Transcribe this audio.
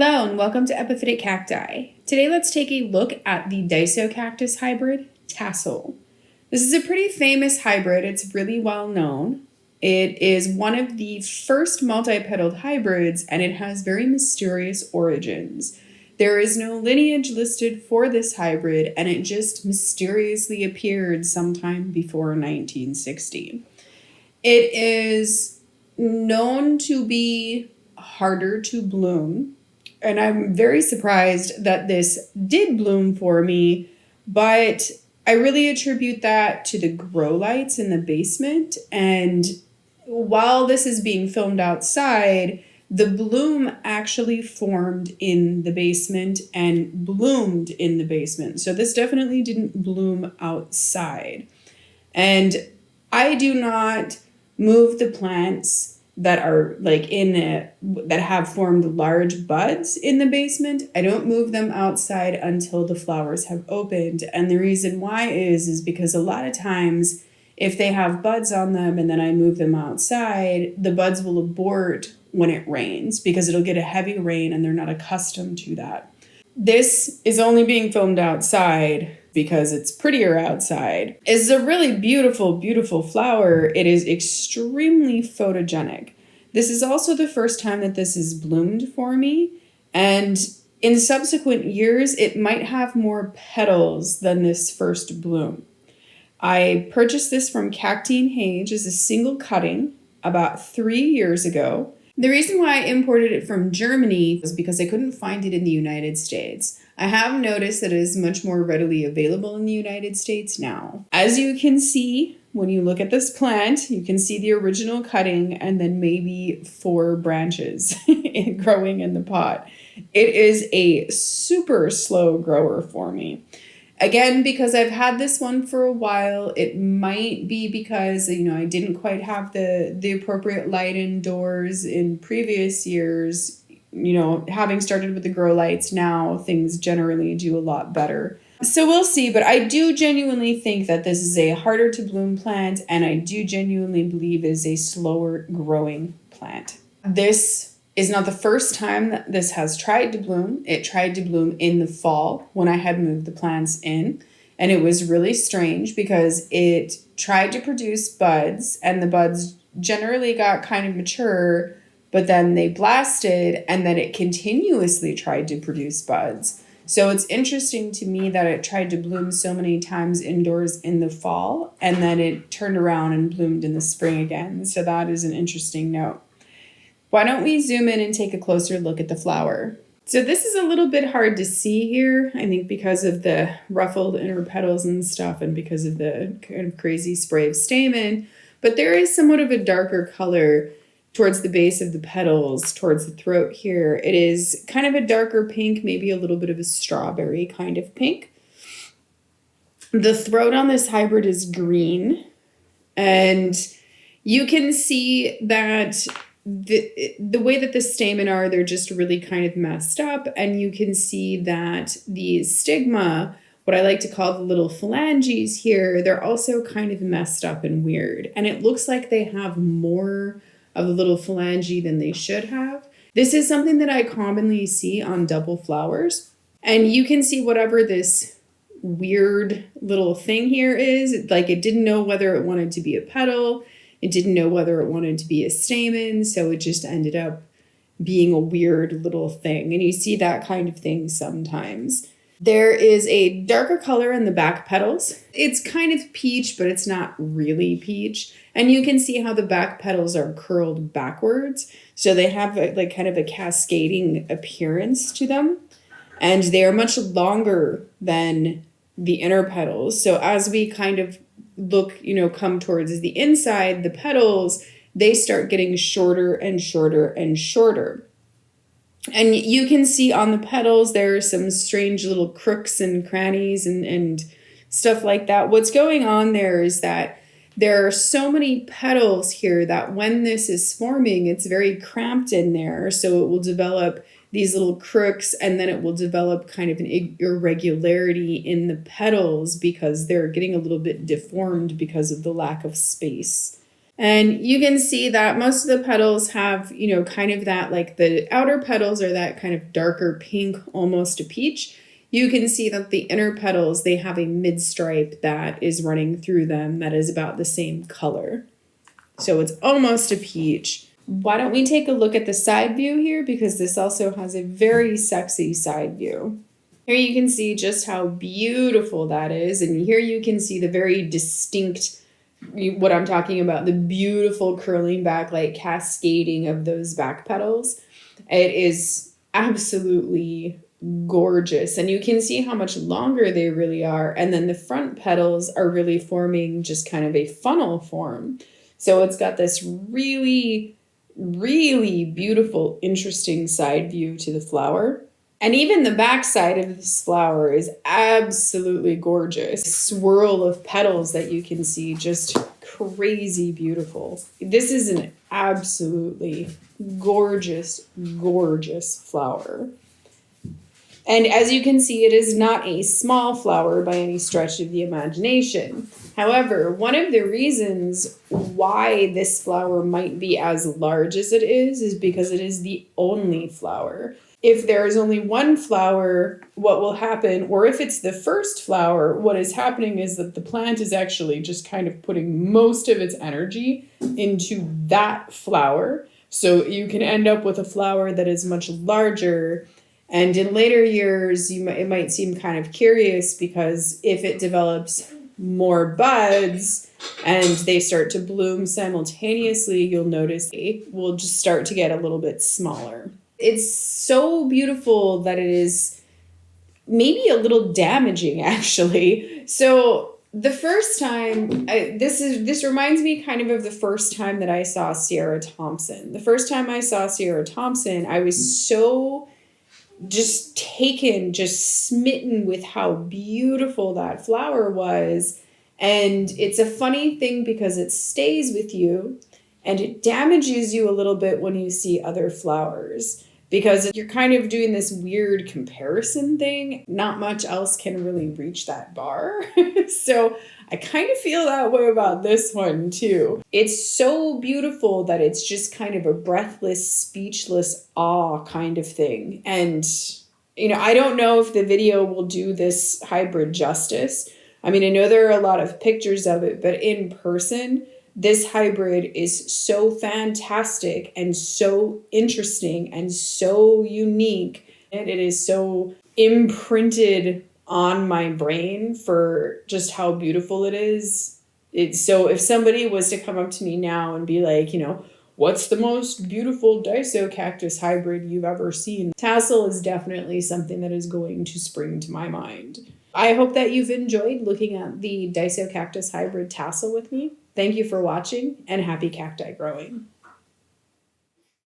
Hello and welcome to Epiphytic Cacti. Today let's take a look at the Disocactus hybrid, Tassel. This is a pretty famous hybrid. It's really well known. It is one of the first multi-petaled hybrids and it has very mysterious origins. There is no lineage listed for this hybrid and it just mysteriously appeared sometime before 1960. It is known to be harder to bloom. And I'm very surprised that this did bloom for me, but I really attribute that to the grow lights in the basement. And while this is being filmed outside, the bloom actually formed in the basement and bloomed in the basement. So this definitely didn't bloom outside. And I do not move the plants that are like that have formed large buds in the basement. I don't move them outside until the flowers have opened. And the reason why is because a lot of times if they have buds on them and then I move them outside, the buds will abort when it rains because it'll get a heavy rain and they're not accustomed to that. This is only being filmed outside because it's prettier outside. It's a really beautiful, beautiful flower. It is extremely photogenic. This is also the first time that this is bloomed for me. And in subsequent years, it might have more petals than this first bloom. I purchased this from Kakteen-Haage as a single cutting about 3 years ago. The reason why I imported it from Germany was because I couldn't find it in the United States. I have noticed that it is much more readily available in the United States now. As you can see, when you look at this plant, you can see the original cutting and then maybe 4 branches growing in the pot. It is a super slow grower for me. Again, because I've had this one for a while, it might be because, I didn't quite have the appropriate light indoors in previous years. Having started with the grow lights now, things generally do a lot better. So we'll see, but I do genuinely think that this is a harder to bloom plant, and I do genuinely believe it is a slower growing plant. This is not the first time that this has tried to bloom. It tried to bloom in the fall when I had moved the plants in, and it was really strange because it tried to produce buds, and the buds generally got kind of mature, but then they blasted and then it continuously tried to produce buds. So it's interesting to me that it tried to bloom so many times indoors in the fall and then it turned around and bloomed in the spring again. So that is an interesting note. Why don't we zoom in and take a closer look at the flower? So this is a little bit hard to see here, I think because of the ruffled inner petals and stuff and because of the kind of crazy spray of stamen, but there is somewhat of a darker color towards the base of the petals, towards the throat here. It is kind of a darker pink, maybe a little bit of a strawberry kind of pink. The throat on this hybrid is green, and you can see that the way that the stamen are, they're just really kind of messed up, and you can see that the stigma, what I like to call the little phalanges here, they're also kind of messed up and weird, and it looks like they have more of a little phalange than they should have. This is something that I commonly see on double flowers. And you can see whatever this weird little thing here is, like it didn't know whether it wanted to be a petal, it didn't know whether it wanted to be a stamen, so it just ended up being a weird little thing. And you see that kind of thing sometimes. There is a darker color in the back petals. It's kind of peach, but it's not really peach. And you can see how the back petals are curled backwards. So they have like kind of a cascading appearance to them. And they are much longer than the inner petals. So as we kind of look, come towards the inside, the petals, they start getting shorter and shorter and shorter. And you can see on the petals, there are some strange little crooks and crannies and stuff like that. What's going on there is that there are so many petals here that when this is forming, it's very cramped in there. So it will develop these little crooks and then it will develop kind of an irregularity in the petals because they're getting a little bit deformed because of the lack of space. And you can see that most of the petals have, you know, kind of that, like the outer petals are that kind of darker pink, almost a peach. You can see that the inner petals, they have a mid-stripe that is running through them that is about the same color. So it's almost a peach. Why don't we take a look at the side view here, because this also has a very sexy side view. Here you can see just how beautiful that is. And here you can see the very distinct, what I'm talking about, the beautiful curling back, like cascading of those back petals. It is absolutely gorgeous. And you can see how much longer they really are. And then the front petals are really forming just kind of a funnel form. So it's got this really, really beautiful, interesting side view to the flower. And even the back side of this flower is absolutely gorgeous. Swirl of petals that you can see, just crazy beautiful. This is an absolutely gorgeous, gorgeous flower. And as you can see, it is not a small flower by any stretch of the imagination. However, one of the reasons why this flower might be as large as it is because it is the only flower. If there is only one flower, what will happen, or if it's the first flower, what is happening is that the plant is actually just kind of putting most of its energy into that flower. So you can end up with a flower that is much larger. And in later years, it might seem kind of curious, because if it develops more buds and they start to bloom simultaneously, you'll notice it will just start to get a little bit smaller. It's so beautiful that it is maybe a little damaging, actually. So the first time, this reminds me kind of the first time that I saw Sierra Thompson. The first time I saw Sierra Thompson, I was so just taken, just smitten with how beautiful that flower was. And it's a funny thing because it stays with you and it damages you a little bit when you see other flowers, because you're kind of doing this weird comparison thing. Not much else can really reach that bar. So I kind of feel that way about this one too. It's so beautiful that it's just kind of a breathless, speechless awe kind of thing. And, you know, I don't know if the video will do this hybrid justice. I mean, I know there are a lot of pictures of it, but in person, this hybrid is so fantastic and so interesting and so unique. And it is so imprinted on my brain for just how beautiful it is. So if somebody was to come up to me now and be like, you know, what's the most beautiful Disocactus hybrid you've ever seen? Tassel is definitely something that is going to spring to my mind. I hope that you've enjoyed looking at the Disocactus hybrid Tassel with me. Thank you for watching, and happy cacti growing.